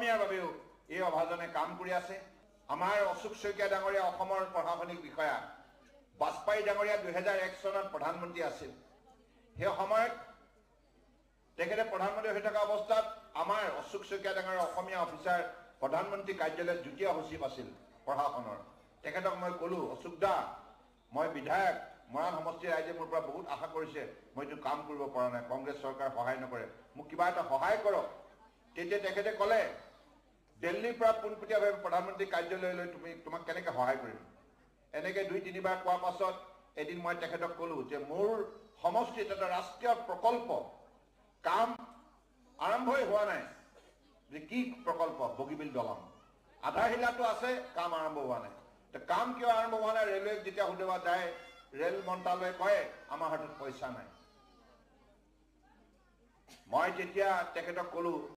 অসমীয়াৰ বাবেও এই অভাজনে কাম কৰি আছে। আমাৰ অশোক শইকীয়া ডাঙৰীয়া অসমৰ প্ৰশাসনিক বিষয়া, বাজপেয়ী ডাঙৰীয়া 2001 চনত প্ৰধানমন্ত্ৰী আছিল। সেই সময়ত তেখেতে প্ৰধানমন্ত্ৰী হৈ থকা অৱস্থাত আমাৰ অশোক শইকীয়া ডাঙৰীয়া অসমীয়া অফিচাৰ প্ৰধানমন্ত্ৰী কাৰ্যালয়ত যুটীয়া সচিব আছিল প্ৰশাসনৰ। তেখেতক মই ক'লো, অশোক দা, মই বিধায়ক, মৰাণ সমষ্টিৰ ৰাইজে মোৰ পৰা বহুত আশা কৰিছে, মই এইটো কাম কৰিব পৰা নাই, কংগ্ৰেছ চৰকাৰ সহায় নকৰে, মোক কিবা এটা সহায় কৰক। তেতিয়া তেখেতে ক'লে, দিল্লীৰ পৰা পোনপটীয়াভাৱে প্ৰধানমন্ত্ৰী কাৰ্যালয়লৈ তোমাক কেনেকৈ সহায় কৰিম। এনেকৈ 2-3 বাৰ কোৱাৰ পাছত এদিন মই তেখেতক ক'লো যে মোৰ সমষ্টিত এটা ৰাষ্ট্ৰীয় প্ৰকল্প কাম আৰম্ভই হোৱা নাই। যে কি প্ৰকল্প? বগীবিল দলং আধাৰশিলাটো আছে, কাম আৰম্ভ হোৱা নাই। কাম কিয় আৰম্ভ হোৱা নাই? ৰেলৱেক যেতিয়া সুধিবা যায়, ৰেল মন্ত্ৰালয়ে কয় আমাৰ হাতত পইচা নাই। মই তেতিয়া তেখেতক ক'লো